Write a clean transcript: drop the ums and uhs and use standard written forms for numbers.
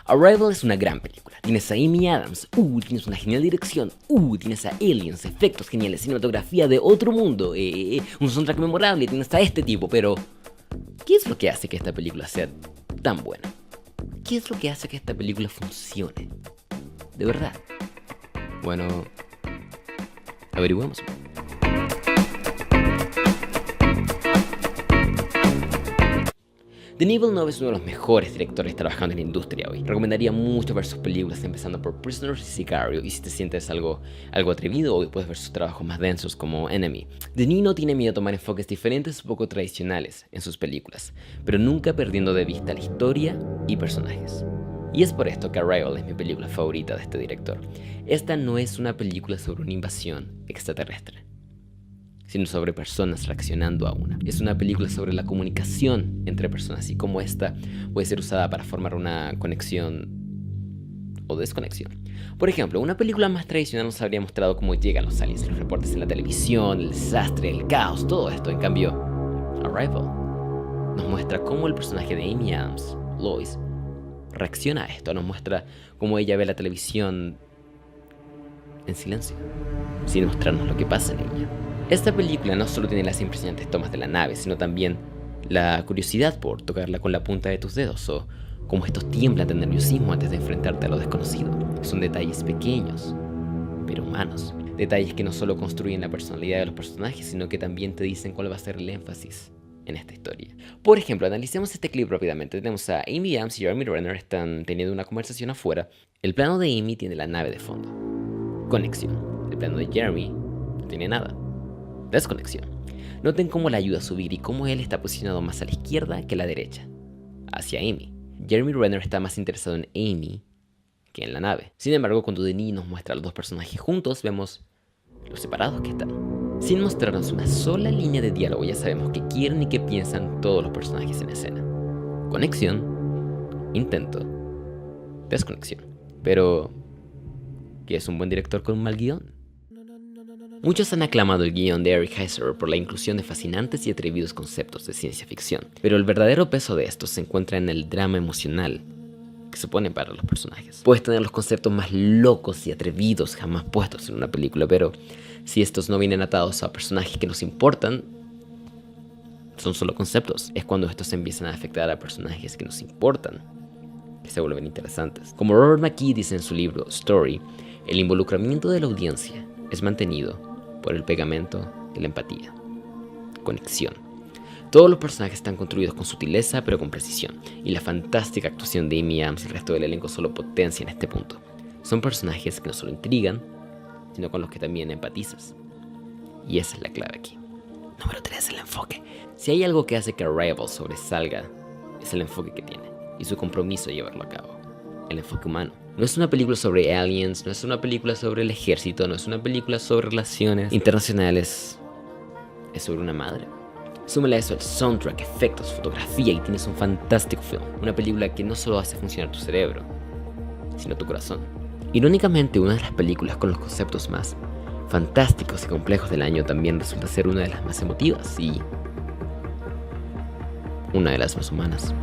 Arrival es una gran película. Tienes a Amy Adams, tienes una genial dirección, tienes a aliens, efectos geniales, cinematografía de otro mundo, un soundtrack memorable, tienes a este tipo, pero ¿qué es lo que hace que esta película sea tan buena? ¿Qué es lo que hace que esta película funcione? De verdad. Bueno, averiguemos. Denis Villeneuve es uno de los mejores directores trabajando en la industria hoy. Recomendaría mucho ver sus películas, empezando por Prisoners y Sicario, y si te sientes algo atrevido, hoy puedes ver sus trabajos más densos como Enemy. Denis no tiene miedo a tomar enfoques diferentes o poco tradicionales en sus películas, pero nunca perdiendo de vista la historia y personajes. Y es por esto que Arrival es mi película favorita de este director. Esta no es una película sobre una invasión extraterrestre, sino sobre personas reaccionando a una. Es una película sobre la comunicación entre personas y cómo esta puede ser usada para formar una conexión o desconexión. Por ejemplo, una película más tradicional nos habría mostrado cómo llegan los aliens, los reportes en la televisión, el desastre, el caos, todo esto. En cambio, Arrival nos muestra cómo el personaje de Amy Adams, Lois, reacciona a esto. Nos muestra cómo ella ve la televisión en silencio, sin mostrarnos lo que pasa en ella. Esta película no solo tiene las impresionantes tomas de la nave, sino también la curiosidad por tocarla con la punta de tus dedos, o cómo estos tiemblan de nerviosismo antes de enfrentarte a lo desconocido. Son detalles pequeños, pero humanos. Detalles que no solo construyen la personalidad de los personajes, sino que también te dicen cuál va a ser el énfasis en esta historia. Por ejemplo, analicemos este clip rápidamente. Tenemos a Amy Adams y Jeremy Renner están teniendo una conversación afuera. El plano de Amy tiene la nave de fondo. Conexión. El plano de Jeremy no tiene nada. Desconexión. Noten cómo la ayuda a subir y cómo él está posicionado más a la izquierda que a la derecha, hacia Amy. Jeremy Renner está más interesado en Amy que en la nave. Sin embargo, cuando Denis nos muestra a los dos personajes juntos, vemos lo separados que están. Sin mostrarnos una sola línea de diálogo, ya sabemos qué quieren y qué piensan todos los personajes en escena. Conexión, intento, desconexión. Pero, ¿qué es un buen director con un mal guión? Muchos han aclamado el guión de Eric Heiser por la inclusión de fascinantes y atrevidos conceptos de ciencia ficción, pero el verdadero peso de estos se encuentra en el drama emocional que supone para los personajes. Puedes tener los conceptos más locos y atrevidos jamás puestos en una película, pero si estos no vienen atados a personajes que nos importan, son solo conceptos. Es cuando estos empiezan a afectar a personajes que nos importan que se vuelven interesantes. Como Robert McKee dice en su libro Story, el involucramiento de la audiencia es mantenido por el pegamento de la empatía. Conexión. Todos los personajes están construidos con sutileza pero con precisión, y la fantástica actuación de Amy Adams y el resto del elenco solo potencian este punto. Son personajes que no solo intrigan, sino con los que también empatizas. Y esa es la clave aquí. Número 3, el enfoque. Si hay algo que hace que Arrival sobresalga, es el enfoque que tiene y su compromiso de llevarlo a cabo. El enfoque humano. No es una película sobre aliens, no es una película sobre el ejército, no es una película sobre relaciones internacionales. Es sobre una madre. Súmale a eso el soundtrack, efectos, fotografía y tienes un fantástico film. Una película que no solo hace funcionar tu cerebro, sino tu corazón. Irónicamente, una de las películas con los conceptos más fantásticos y complejos del año también resulta ser una de las más emotivas y una de las más humanas.